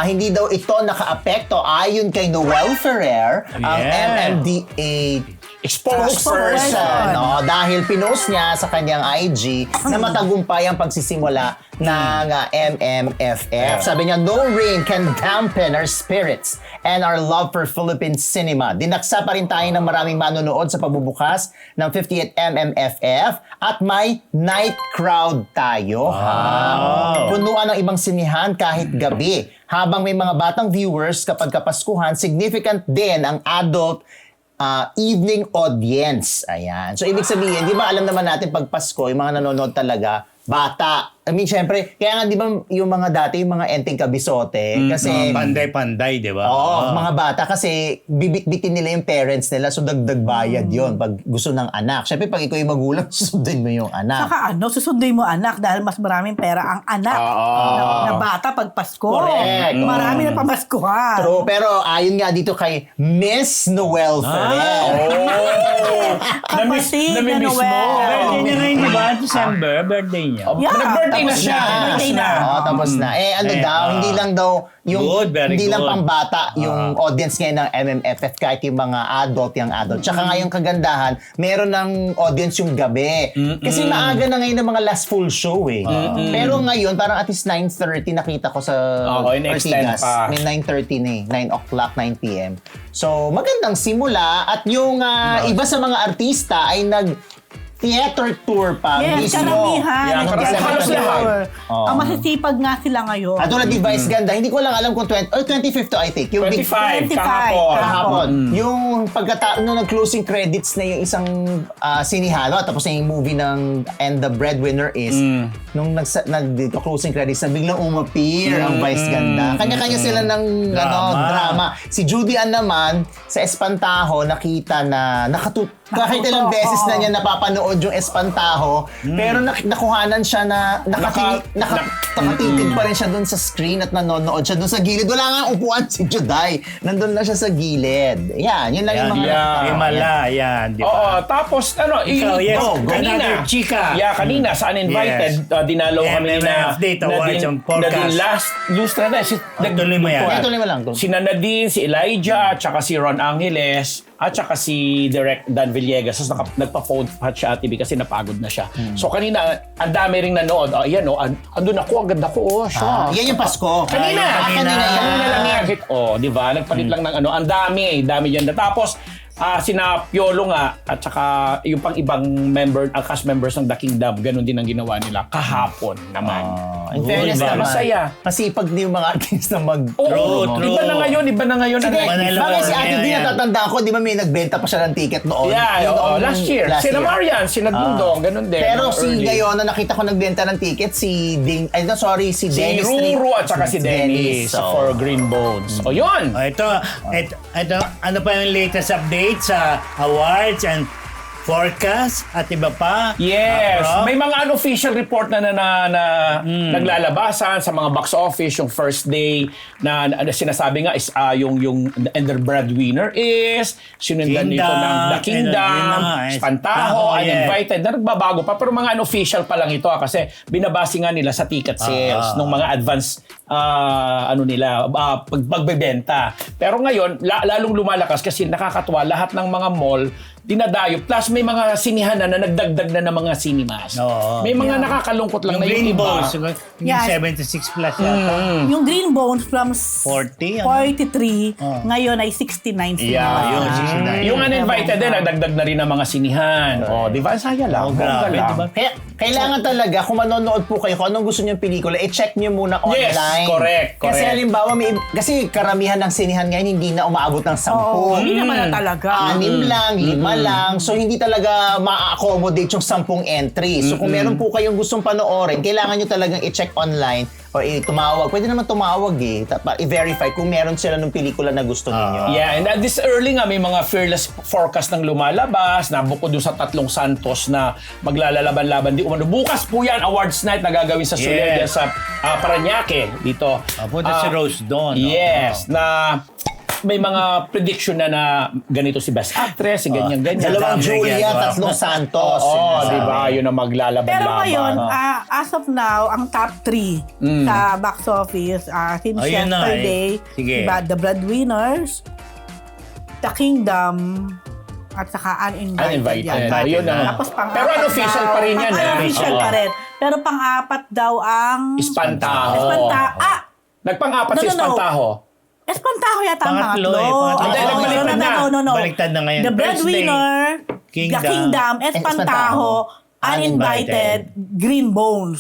hindi daw ito naka-apekto ayon kay Noel Ferrer, ang Yeah. MMDA spokesperson. No? Dahil pinost niya sa kanyang IG na matagumpay ang pagsisimula ng MMFF. Sabi niya, no rain can dampen our spirits and our love for Philippine cinema. Dinaksa pa rin tayo ng maraming manonood sa pagbubukas ng 50th MMFF at may night crowd tayo. Punuan ng ibang sinihan kahit gabi. Habang may mga batang viewers kapag kapaskuhan, significant din ang adult evening audience. Ayan. So, ibig sabihin, di ba alam naman natin pag Pasko, yung mga nanonood talaga, bata. I mean, syempre, kaya nga di ba yung mga dati, yung mga enteng kabisote, kasi... Panday-panday, di ba? Oo, mga bata kasi bibit-bitin nila yung parents nila so dagdag bayad yon pag gusto ng anak. Syempre pag ikaw yung magulang, susundin mo yung anak. Saka susunduin mo anak dahil mas maraming pera ang anak na bata pag Pasko. Correct. Marami na pamaskuhan. True, pero ayon nga dito kay Miss Noel Ferrer. Kapatid na Namimiss mo. Noel. Birthday niya ngayon, di ba? December, birthday niya. Yeah, Nag-birthday na tapos siya. na. Birthday na. Oo, tapos na. Hindi lang daw yung Good, very hindi lang good. pambata yung audience ngayon ng MMFF kahit yung mga adult, yung adult. Tsaka nga yung kagandahan, meron ng audience yung gabi. Kasi maaga na ngayon ng mga last full show eh. Pero ngayon, parang at least 9:30 nakita ko sa Oo, in-extend Ortigas. pa. May 9:30 na eh. 9 o'clock, 9 p.m. So, magandang simula. At yung iba sa mga artista ay theater tour pa Yes, mismo. karamihan. Yeah, Nag-theater halos tour. lahat. Ang masisipag nga sila ngayon. At tulad ni Vice Ganda, hindi ko lang alam kung 25th to I think. Yung 25, 25, kahapon. kahapon. Yung nung nag-closing credits na yung isang sinihalo, tapos na yung movie ng And the Breadwinner is, nung nag-closing credits na biglang umapir ang Vice Ganda. Kanya-kanya sila ng drama. Si Judy Ann naman, sa Espantajo, nakita na kahit ilang beses na niya napapanood yung Espantajo, pero nakuhanan siya na nakatitig pa rin siya dun sa screen at nanonood siya dun sa gilid. Wala nga upuan si Juday. Nandun na siya sa gilid. Yan, yun lang yung mga... Himala, yan, di ba? Oo, tapos Ikaw, yes. kanina, Another chika. kanina sa Uninvited, dinalaw kami na MMF Date Awards yung podcast. din last lustra na. Tuloy mo yan. Tuloy mo lang. Si Nadine, si Elijah, tsaka si Ron Angeles, at tsaka si Direk Dan Villegas. So, nagpa-phone pa siya TV kasi napagod na siya. So kanina, ang dami ring nanood. Ayan andun ako, agad ako. Yan yung Pasko. Kanina Kanina lang yan. Di ba? Nagpalit lang ng ang dami yan. Tapos, sina Piolo nga at saka yung pang ibang cast members ng The Kingdom, ganun din ang ginawa nila kahapon naman. In fairness Diba? naman, Masaya. masipag din yung mga artista mag... Oo, True. iba na ngayon. Sige, Manila bagay si War, Ate yan, Di yan. natatanda ko, di ba may nagbenta pa siya ng ticket noon? Yeah, Yung noong last year. Sina Marian, sina Dundong, ganun din. Pero si Early. ngayon, na nakita ko nagbenta ng ticket, si Si Dennis Ruru at saka si Dennis so. for Green Bones. O yun! Ito, ano pa yung latest update sa awards and forecast at iba pa? Yes. Rob? May mga unofficial report na naglalabasan sa mga box office yung first day na sinasabi nga is yung and the breadwinner is sinundan nito ng The Kingdom, Espantajo, Uninvited. Na nagbabago pa pero mga unofficial pa lang ito kasi binabase nga nila sa ticket sales nung mga advance pagbebenta. Pero ngayon lalong lumalakas kasi nakakatuwa lahat ng mga mall dinadayo. Plus, may mga sinihan na nagdagdag na ng mga cinemas. Oo. May mga nakakalungkot lang Yung na yung Green iba. Balls, yung Yes. 76 plus yata. Yung Green Bones from 40, 43, ngayon ay 69 sila. yun, 69. Yung Uninvited din, nagdagdag na rin ng mga sinihan. Oh, di ba? Saya lang. Grabe, Bongga lang. di ba? Kaya, kailangan talaga, kung manonood po kayo, kung anong gusto nyo pelikula, i-check nyo muna Yes, online. correct. Kasi halimbawa, kasi karamihan ng sinihan ngayon hindi na umaabot ng 10. Oo, hindi naman na talaga. 6 lang, 5 lang. So, hindi talaga ma-accommodate yung 10 entry. So, kung meron po kayong gustong panoorin, kailangan nyo talagang i-check online or tumawag. Pwede naman tumawag i-verify kung meron sila ng pelikula na gusto ninyo. Yeah, and this early nga, may mga fearless forecast ng lumalabas, na bukod doon sa tatlong Santos na maglalalaban-laban. Bukas po yan, awards night na gagawin sa Soler dyan sa Parañaque dito. Punta si Rose doon. Yes, na may mga prediction na ganito si Best Actress, si ganyan-ganyan. Dalawang Dami Julia, yan, tatlong Santos. Di ba? Yun ang maglalaban-laban. Pero ngayon, as of now, ang top 3 sa box office, since Ayun na, yesterday, Sige. diba, The Breadwinners, The Kingdom, at saka Uninvited. Uninvited. Yun ang... Tapos Pero unofficial pa rin yan. Unofficial pa rin. Pero pang-apat daw ang... Espantaho. Nagpang-apat si Espantaho. Espantaho yata ang Pangatlo pangatlo. Pangatlo. Hindi, nagbaliktad na. No. Baliktad na ngayon. The Breadwinner, Kingdom, The Kingdom, Espantaho, Uninvited, Green Bones.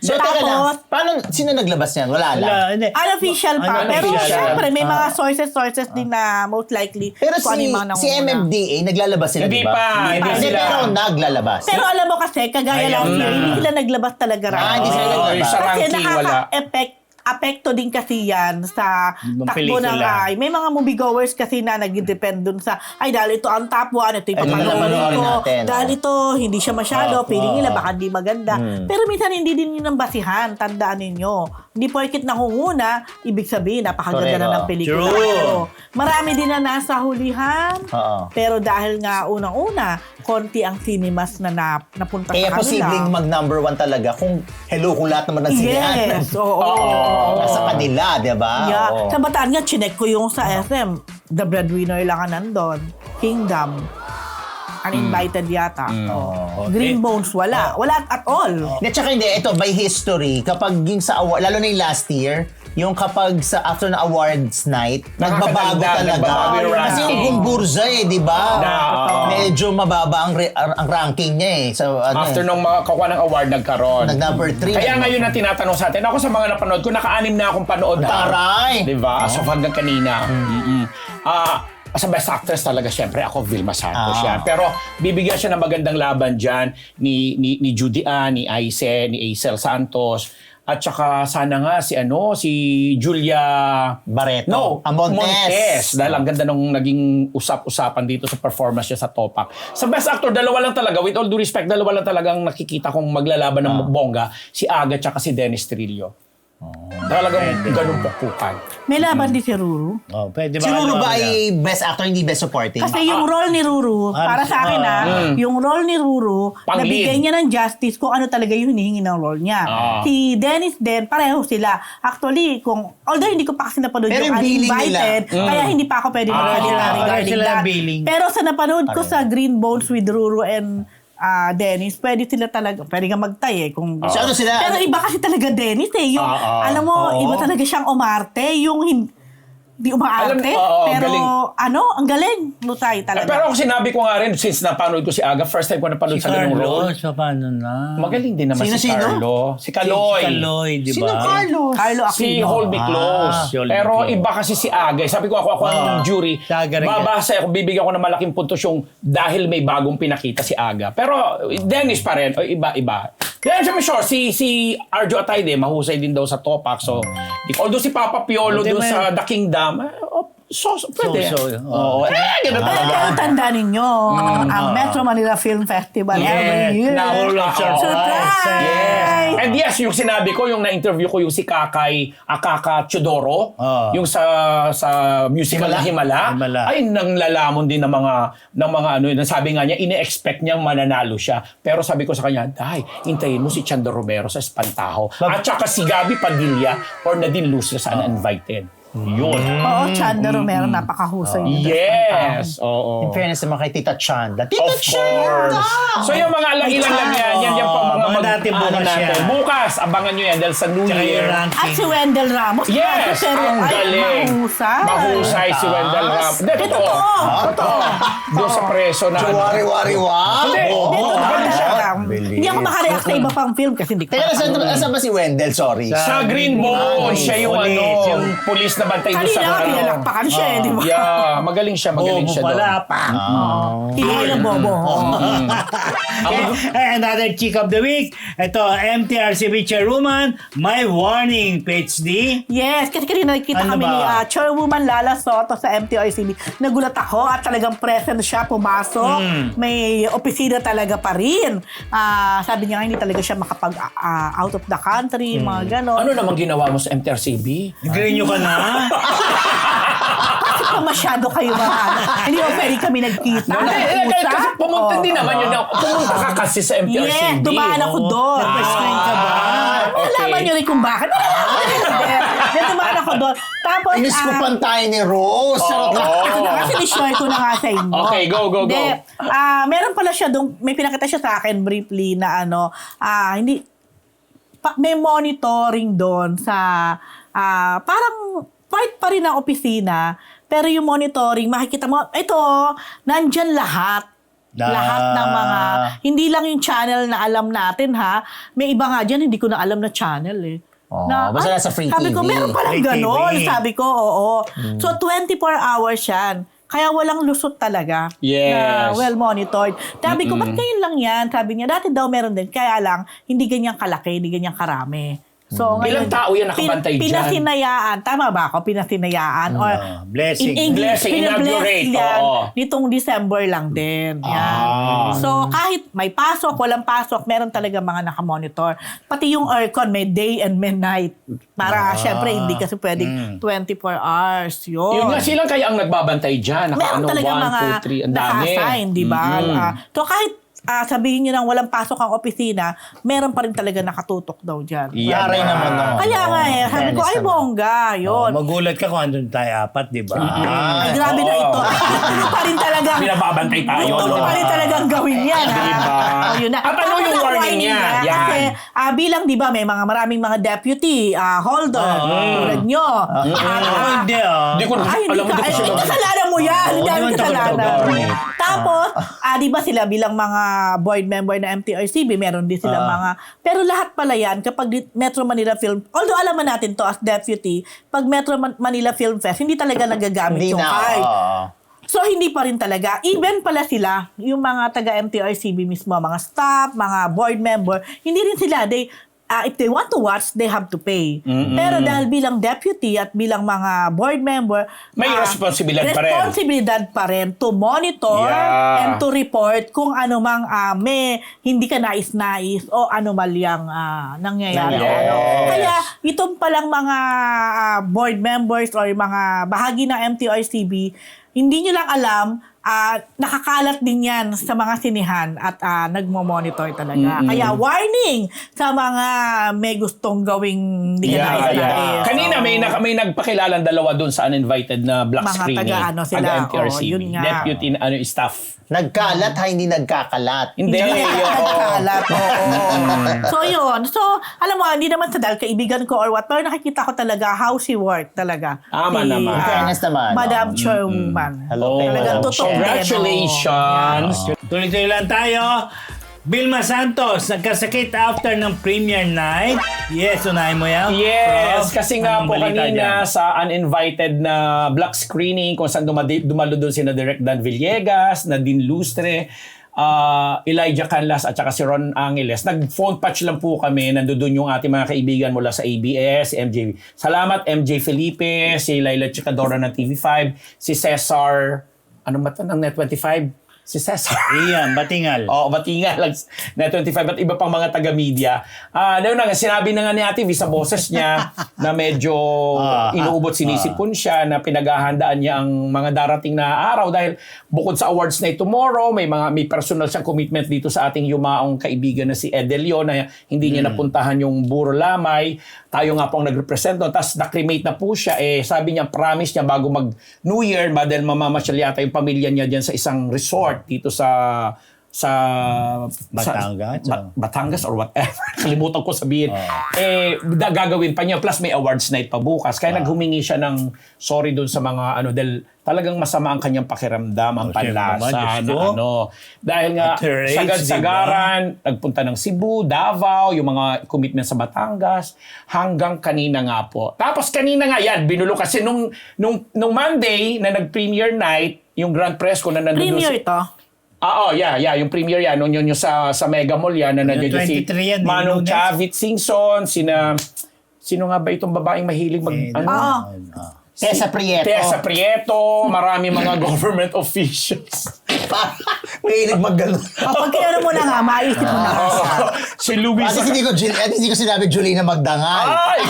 So, teka lang, sino naglabas niyan? Wala lang. Unofficial pa. Pero Unofficial. syempre, may mga sources din na most likely Pero kung ano yung mga si nangunguna. MMDA, naglalabas sila, Hindi di ba? pa, hindi sila. Pero naglalabas. Pero alam mo kasi, kagaya Ayaw last year, na. hindi sila naglabas talaga hindi sila Oo, naglabas. yung sa Kasi ranking, wala. apekto din kasi yan sa Ng takbo ng pelikula. may mga moviegoers kasi na nag-depend dun sa dahil ito ang top 1, ito yung Ito na papanoodin panoorin ko, natin, dahil ito hindi siya masyado, feeling nila baka di maganda. Pero minsan hindi din yun ang basihan, tandaan ninyo. Hindi porket nangunguna, ibig sabihin napakaganda na ng pelikula. True. Pero marami din na nasa hulihan, Oo. pero dahil nga unang-una, konti ang cinemas na napunta Kaya sa kanila. posibleng mag-number 1 talaga kung kung lahat naman ng sinihan. Yes, oo. Nasa kanila, di ba? Yeah. Oo. Sa Bataan nga, chinek ko yung sa SM. The Breadwinner lang ang nandun. Kingdom. Uninvited yata. Green Bones, wala. Wala at all. At saka hindi, ito, by history, kapag yung sa award, lalo na yung last year, yung kapag sa after na awards night, nagbabago Nakakaganda, talaga. nagbabago yung Kasi yung ranking. Gumburza di ba? Oo. Medyo mababa ang ranking niya So, After nung makakuha ng award, nagkaroon. Nag-number 3. Kaya ngayon na tinatanong sa atin, ako sa mga napanood ko, naka-anim na akong panood. Taray! Di ba? As of hanggang kanina. Sa Best Actress talaga, syempre, ako Vilma Santos yan. Pero bibigyan siya ng magandang laban dyan ni Judy Ann, ni Aice, ni Aisel Santos. At saka sana nga si Julia Barreto. Montes. Dahil ang ganda nung naging usap-usapan dito sa performance niya sa Topak. Sa Best Actor, dalawa lang talaga. With all due respect, dalawa lang talagang nakikita kong maglalaban ng bongga. Si Aga at si Dennis Trillo. Talagang ganun pukukan. May laban din si Ruru. Pwede ba? Si Ruru ba ano, ay best actor, hindi best supporting? Kasi yung role ni Ruru, para sa akin yung role ni Ruru, Pang-lead. nabigay niya ng justice kung ano talaga yung hinihingi ng role niya. Si Dennis din, pareho sila. Actually, although hindi ko pa kasi napanood Pero yung yung billing Uninvited, kaya hindi pa ako pwede magsalita pareho regarding sila that. billing. Pero sa napanood ko sa Green Bones with Ruru and Dennis, pwede sila talaga, pwede nga magtay kung So, ano sila? Pero iba kasi talaga Dennis Yung, alam mo, iba talaga siyang umarte. Yung hindi umaarte. Pero galing. ang galing. Lusay talaga. Pero ako sinabi ko nga rin, since napanood ko si Aga, first time ko napanood Si sa ganung role. Carlos, paano na? Magaling din naman Sino? si Carlo. Si Kaloy. Si Kaloy, di ba? Sino Carlos? Carlo Si Aquino. Hold Me Close. Si Hold Me Pero Close. iba kasi si Aga. Sabi ko ako ang jury. Si Aga rin. Babasa ako, bibigyan ko ng malaking puntos yung dahil may bagong pinakita si Aga. Pero Dennis pa rin, iba-iba. Kaya siya sure, si Arjo Atayde, mahusay din daw sa Topak. So, although si Papa Piolo Hindi, doon may- sa The Kingdom, pwede. Oo. Ganun Pero talaga. tanda ninyo, ang Metro Manila Film Festival every year. Full of surprise. Yes. And yes, yung sinabi ko, yung na-interview ko yung si Akaka Chodoro, yung sa musical na Himala, Himala. ay nanglalamon din ng mga sabi nga niya, ine-expect niyang mananalo siya. Pero sabi ko sa kanya, hintayin mo si Chando Romero sa Espantaho. At saka si Gabi Padilla or Nadine Lucio sa Uninvited. Yun. Oo, Chanda Romero, napakahusay nito. Yes. Oo. In fairness naman kay Tita Chanda. Tita Of course. So yung mga ilang lang yan. Yan po mga Abangan natin bukas yan. Bukas, abangan nyo yan dahil sa New Tsaka yung Year. At ranking. si Wendell Ramos. Yes, pero ang galing. mahusay. Mahusay si Wendell Ramos. Hindi, totoo. Totoo. Doon sa preso na. Wari-wari-wari. Hindi, Dito magaling siya. Unbelievable. Hindi ako makareact sa iba pang film kasi hindi ko Teka, mapanood. nasa ba si Wendell? Sorry. Sa Green Bone, siya yung Police, yung pulis na bantay doon sa Kanina, pinalakpakan siya di ba? Yeah, magaling siya doon. pala, pang. Hindi ko yung bobo. Another chick of the week. Ito, MTRCB Chairwoman, My Warning, PhD. Yes, kasi kanina nakita Ano kami ba? ni Chairwoman Lala Soto sa MTRCB. Nagulat ako at talagang present siya, pumasok. May opisina talaga pa rin. Sabi niya nga, hindi talaga siya out of the country, mga ganon. Ano namang ginawa mo sa MTRCB? Nag-renew ka na? Kasi pa masyado kayo mga hindi ko pwede kami nagkita. Kasi pumunta din naman yun. Pumunta ka kasi sa MTRCB. Yes, dumaan ako doon. Nag-screen ka ba? Nalaman niyo rin kung bakit. Hindi, dumaan ako doon. Tapos, Iniskupan tayo ni Rose. Charot lang. ito na kasi ni-share ko na nga sa inyo. Okay, go. Hindi, meron pala siya doon, may pinakita siya sa akin briefly na may monitoring doon sa, parang part pa rin ng opisina, pero yung monitoring, makikita mo, ito, nandyan lahat. Lahat ng mga, hindi lang yung channel na alam natin ha, may iba nga dyan, hindi ko na alam na channel eh. Basta nasa free sabi ko, TV. meron palang Free ganon. TV. Sabi ko, oo. So, 24 hours yan. Kaya walang lusot talaga. Yes. Na well-monitored. Sabi ko, ba't ngayon lang yan? Sabi niya, dati daw meron din. Kaya lang, hindi ganyang kalaki, hindi ganyang karami. So, Ilang tao yan nakabantay dyan? Pinasinayaan. Tama ba ako? Pinasinayaan. Or Blessing. in English, Blessing, inaugurate. yan. Oo. Nitong December lang din. Yan. So, kahit may pasok, walang pasok, meron talaga mga nakamonitor. Pati yung aircon, may day and may night. Para, syempre, hindi kasi pwedeng 24 hours. Yun nga, silang kaya ang nagbabantay dyan. Meron talaga mga 1, 2, 3, ang dami. naka-assign, di ba? So, kahit sabihin nyo nang walang pasok ang opisina, meron pa rin talaga nakatutok daw dyan. Yaray naman. Kaya nga sabi ko, ay bongga, yun. Magulat ka kung andun tayo apat, di ba? Ay, grabe na ito. Gusto pa rin talagang, Binababantay tayo. gusto pa rin talagang gawin yan. Diba? Yun na. At ano Tapos yung ang warning niya? Yan. Kasi bilang, di ba, may maraming mga deputy, holder, tulad nyo. Hindi Hindi ko Ay, alam mo, hindi di ko siya. kasalanan mo yan. Hindi namin hindi man kasalanan. tagal-tagal. Tapos, di ba sila bilang mga board member na MTRCB, meron din sila mga, pero lahat pala yan, kapag Metro Manila Film, although alam natin to as deputy, pag Metro Manila Film Fest, hindi talaga nagagamit Hindi yung na. card. So, hindi pa rin talaga. Even pala sila, yung mga taga-MTRCB mismo, mga staff, mga board member, hindi rin sila. If they want to watch, they have to pay. Pero dahil bilang deputy at bilang mga board member, May responsibilidad pa rin. Responsibilidad pa rin to monitor Yeah. and to report kung ano mang may hindi ka nais-nais o anomalyang nangyayari. Yes. Kaya itong palang mga board members or mga bahagi ng MTRCB, hindi nyo lang alam, nakakalat din yan sa mga sinihan at nagmo-monitor talaga. Kaya warning sa mga may gustong gawing hindi ka nais-nais. Kanina may nagpakilalang dalawa doon sa uninvited na black Mga screening. taga-ano sila. MTRCB. Yun nga. Deputy staff. Nagkalat ha, hindi nagkakalat. Hindi. Nagkalat. So yun. So, alam mo, hindi naman sa dahil kaibigan ko or what, pero nakikita ko talaga how she work talaga. Tama naman. Fairness naman. Madam Chairwoman. Hello, Talagang Madam totoo. Congratulations. Tuloy-tuloy lang tayo. Vilma Santos, nagkasakit after ng premiere night. Yes, unahin mo yan. Yes, Prof, kasi nga anong po balita kanina dyan? sa uninvited na black screening kung saan dumalo doon sina Direk Dan Villegas, Nadine Lustre, Elijah Canlas at saka si Ron Angeles. Nag-phone patch lang po kami. Nandoon yung ating mga kaibigan mula sa ABS, si MJ. Salamat, MJ Felipe, si Laila Chicadora ng TV5, si Cesar, ano ba ito ng Net25? Si Cesar. Iyan, batingal. Oo, batinga lang na 25 at iba pang mga taga-media. Sinabi na nga ni Ate V sa boses niya na medyo inuubot, sinisipon siya, na pinaghahandaan niya ang mga darating na araw dahil bukod sa awards na tomorrow, may personal siyang commitment dito sa ating yumaong kaibigan na si Edelio na hindi niya napuntahan yung Buro Lamay. Tayo nga pong nag-represent doon. Tapos na-cremate na po siya. Sabi niya, promise niya bago mag-New Year, dahil mamamasyal yata yung pamilya niya dyan sa isang resort dito sa sa Batangas, Batangas or whatever. Kalimutan ko sabihin. Gagawin pa niya. Plus may awards night pa bukas. Kaya naghumingi siya ng sorry dun sa mga dahil talagang masama ang kanyang pakiramdam, ang panlasa. Dahil nga, sagad-sagaran, nagpunta ng Cebu, Davao, yung mga commitment sa Batangas, hanggang kanina nga po. Tapos kanina nga yan, binulo kasi nung Monday na nag-premiere night, yung Grand Press ko na nandun. Premiere ito? Yung premiere yan. Yung sa Mega Mall yan, na nandiyan si 23 yan, Manong Lunes. Chavit Singson, sino nga ba itong babaeng mahilig Tessa Prieto. Tessa Prieto, marami mga government officials. Mahilig mag-gano'n. Pag kaya mo na nga, maisip mo na nga siya. Si Luisa. At hindi ko sinabi Julina Magdangal. Ay!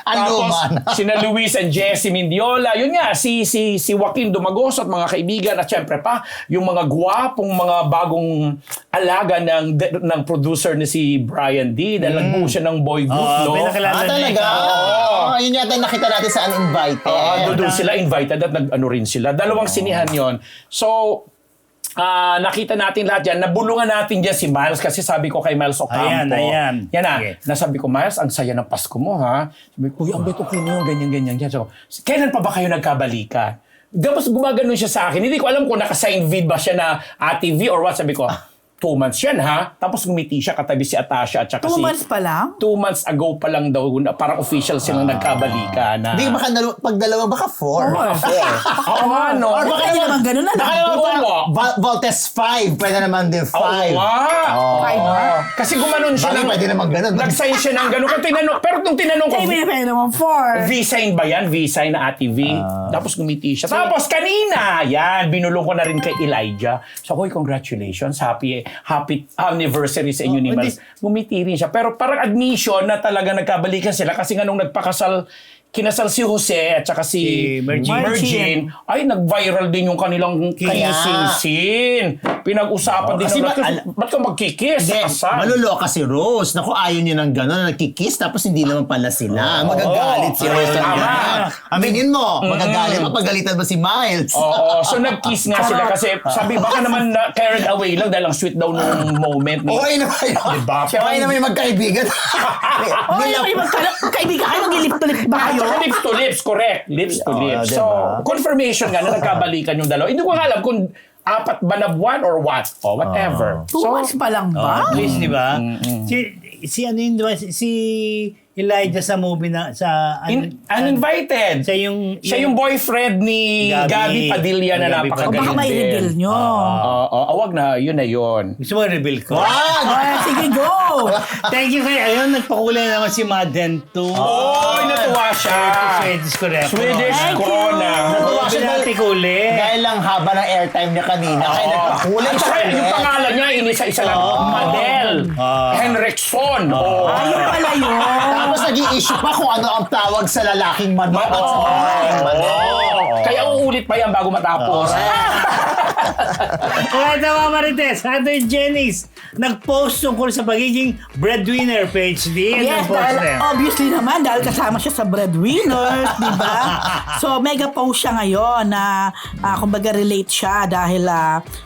Ano Tapos, man? sina Luis and Jessie Mindiola. Yun nga, si Joaquin Dumagoso at mga kaibigan. At syempre pa, yung mga gwapong mga bagong alaga ng producer ni si Brian D. Dahil nagbuo siya ng boy group, no? Talaga? Yun yata yung nakita natin sa Uninvited. Doon sila invited at nag-ano rin sila. Dalawang sinihan yon. So, nakita natin lahat yan. Nabulungan natin dyan si Miles kasi sabi ko kay Miles Ocampo. Ayan. Yan na. Yes. Nasabi ko, Miles, ang saya ng Pasko mo, ha? Sabi ko, ang beto ko mo, ganyan. So, kailan pa ba kayo nagkabalikan? Tapos gumaganon siya sa akin. Hindi ko alam kung naka-sign vid ba siya na ATV or what. Sabi ko, 2 months yan, ha? Tapos ngumiti siya katabi si Atasha at saka 2 months pa lang? 2 months ago pa lang daw, parang official silang nagkabalikan na. Hindi, pag dalawa, baka 4. Oo nga, no? Or baka Hindi naman ganun na lang. Voltes 5, pwede naman din 5. Five ba? Kasi gumanon siya Bakit pwede naman ganun? Nag-sign siya ng gano'n. Pero nung tinanong ko, Kaya may naman 4. V-sign ba yan? V-sign na ATV? Tapos gumiti siya. Tapos kanina, yan, binulong ko na rin kay Elijah. So, congratulations. Happy anniversary sa inyo ni Miles. Gumiti rin siya. Pero parang admission na talaga nagkabalikan sila kasi nga nung kinasal si Jose at saka si Virgin, ay nag-viral din yung kanilang kinisinsin. Pinag-usapan din ba't ka magkikis? Maluloka si Rose. Naku, ayaw niya ng gano'n. Nagkikiss tapos hindi naman pala sila. Magagalit si Rose. Aminin mo, magagalit. Mapagalitan ba si Miles? Oo. So nag-kiss nga sila kasi sabi baka naman na carried away lang dahil ang sweet daw nung moment. Okay naman yun. Diba? Okay naman yung magkaibigan. May magkaibigan kayo, mag-lip-to-lip ba kayo? Lips to lips, correct. Lips to lips. So, diba? confirmation nga na nagkabalikan yung dalawa. Hindi ko alam kung 4 ba na buwan or what. O, whatever. 2 months pa lang ba? At least, di ba? Si ano yun, di ba? Si Elijah sa movie na sa Uninvited. Siya yung boyfriend ni Gabby Padilla na O napakagaling baka may reveal din. nyo. Wag na. Yun na yun. Gusto mo reveal ko? Sige, go! Thank you kay ayun, nagpakulay naman si Madden 2. Natuwa siya. Swedish correct. Swedish Thank you. corona. Natuwa siya Binati ko ulit. Dahil lang haba ng airtime niya kanina. Kaya nagpakulay At siya. saka yung pangalan niya, inisa-isa lang. Madel. Henrikson. Ayun pala yun. Tapos nag-i-issue pa kung ano ang tawag sa lalaking manok at sa babaeng manok. Kaya uulit pa yan bago matapos. Kaya mga Marites, Ate Jennings, nag-post tungkol sa pagiging breadwinner page din. Yes, dahil obviously naman, dahil kasama siya sa breadwinners, di ba? So, mega post siya ngayon na kumbaga relate siya dahil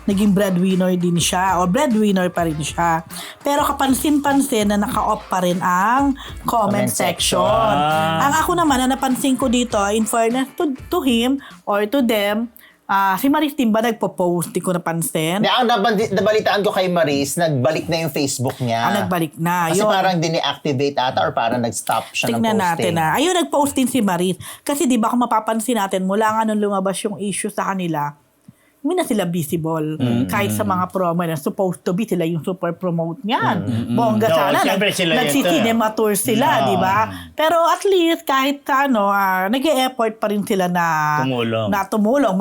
naging breadwinner din siya o breadwinner pa rin siya. Pero kapansin-pansin na naka-off pa rin ang comment section. Ang ako naman, na napansin ko dito, in fairness to him or to them, si Maris Timba nagpo-post, di ko napansin. Ang nabalitaan ko kay Maris, nagbalik na yung Facebook niya. Nagbalik na. Kasi Yun. parang dini-activate ata or parang nag-stop siya ng Tingnan posting. natin na. Ayun, nag-post din si Maris. Kasi di ba kung mapapansin natin, mula nga nung lumabas yung issue sa kanila, hindi na sila visible. Kahit sa mga promo na supposed to be, sila yung super promote niyan. Bongga No, sana. siyempre sila Nagsi-cinema tour sila, di ba? Pero at least, kahit nag-e-effort pa rin sila na tumulong,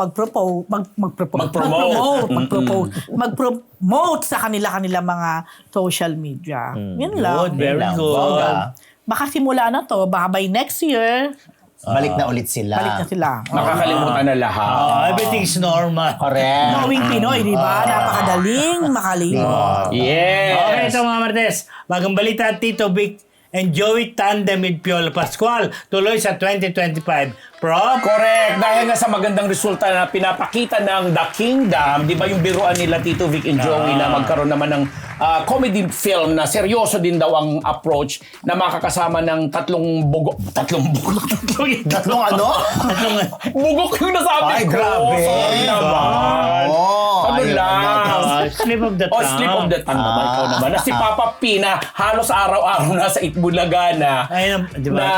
mag-promote sa kanila mga social media. Yun lang. Good, very good. Baka simula na to, baka by next year, Balik na ulit sila. balik na sila. Nakakalimutan na lahat. Everything's normal. Correct. Knowing Pinoy, di ba? Napakadaling makalimot. Yes. Okay, ito mga Marites. Bagang balita, Tito Vic and Joey tandem with Piolo Pascual. Tuloy sa 2025. Prof? Correct. Dahil nga sa magandang resulta na pinapakita ng The Kingdom, di ba yung biruan nila Tito Vic and Joey na magkaroon naman ng comedy film na seryoso din daw ang approach na makakasama ng tatlong bugok. Tatlong ano? bugok yung nasabi Ay, ko. grabe. Sorry naman. Oh, ano ayun lang. Slip of the tongue. Slip of the tongue naman. Ikaw naman. Na si Papa P na halos araw-araw nasa Itbulaga na. Ayun, di ba? Na,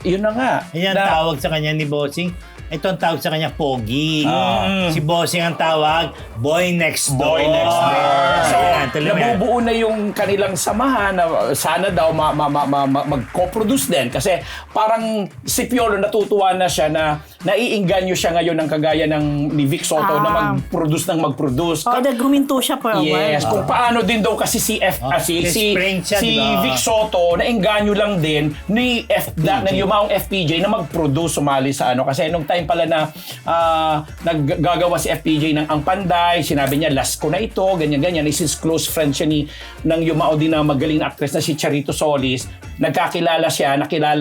yun na nga. Ayan na, tawag sa kanya ni Bossing. Ito ang tawag sa kanya, Pogi. Si Bossing ang tawag, Boy Next Door. Boy next door. So, Ayan, tuloy mo yan. nabubuo na yung kanilang samahan na sana daw mag-co-produce din. Kasi parang si Piolo natutuwa na siya na naiinganyo siya ngayon ng kagaya ng ni Vic Soto na mag-produce. Naghuminto siya for a while. Yes, kung paano din daw kasi si Spring siya, si diba? Vic Soto nainganyo lang din ni ng yumaong FPJ na mag-produce sumali sa ano kasi nung time pala na naggagawa si FPJ ng Ang Panday, sinabi niya last ko na ito, ganyan-ganyan. Since close friend siya ng yumao din na magaling na actress na si Charito Solis, nakilala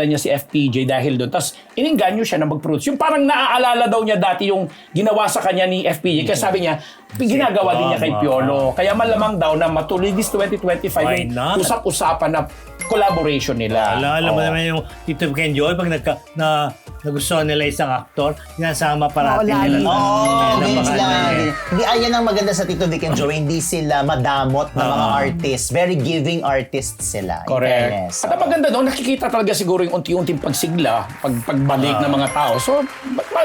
niya si FPJ dahil doon. Tapos ininganyo siya na mag-produce. Yung parang naaalala daw niya dati yung ginawa sa kanya ni FPJ. Kaya sabi niya, ginagawa din niya kay Piolo. Kaya malamang daw na matuloy this 2025 Why yung not? usap-usapan na collaboration nila. Alam mo naman yung Tito Vic and Joey, pag nagustuhan nila isang aktor, sinasama parati nila. Games lang. Hindi, ayan ang maganda sa Tito Vic and Joey. Hindi sila madamot na mga artists. Very giving artists sila. In Correct. fairness. At ang maganda doon, nakikita talaga siguro yung unti-unting pagsigla, pagbalik ng mga tao. So,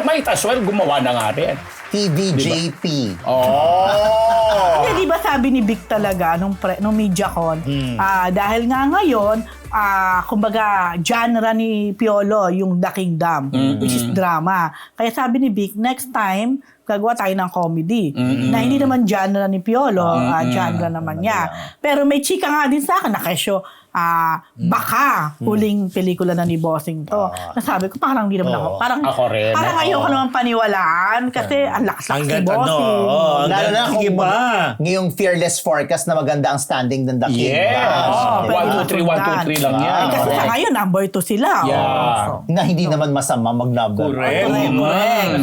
might as well gumawa na nga rin. TVJP. Hindi, di ba sabi ni Vic talaga nung MediaCon, dahil nga ngayon, kumbaga, genre ni Piolo, yung The Kingdom, which is drama. Kaya sabi ni Vic, next time, gagawa tayo ng comedy. Na hindi naman genre ni Piolo, genre naman niya. Pero may chika nga din sa akin na kesyo, baka huling pelikula na ni Bossing to. Nasabi ko, parang hindi naman ako. Ako rin. Parang ayoko naman paniwalaan kasi ang lakas-lakas ni Bossing. Lalo na sige kung ba? ngayong fearless forecast na maganda ang standing ng The Kingdom. Yes. Pwede 1, 2, 3, 1, 2, 3 lang yan. Kasi sa ngayon, number 2 sila. Yeah. So, Na hindi naman masama mag-number. Correct.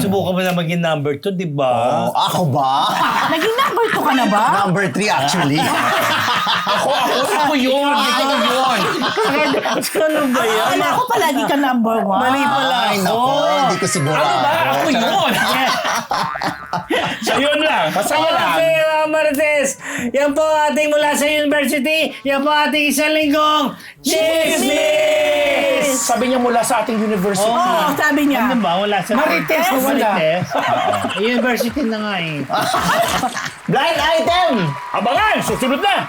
Subukan mo na maging number 2, di ba? Ako ba? naging number 2 ka na ba? Number 3 actually. Ako yun. Ikaw yun. Ano ba yan? Akala ko palagi ka number 1. Mali pala Ay, nako. Hindi ko sigurado. Ano ba? Ako yun. So yun lang. Masaya lang. Okay, mga Marites. Yan po ating mula sa university. Yan po ating isang linggong Chismis! Sabi niya mula sa ating university. Oo, sabi niya. Ano ba? Wala sa Marites, wala. Marites. University na nga eh. Blind item! Abangan! Susunod na!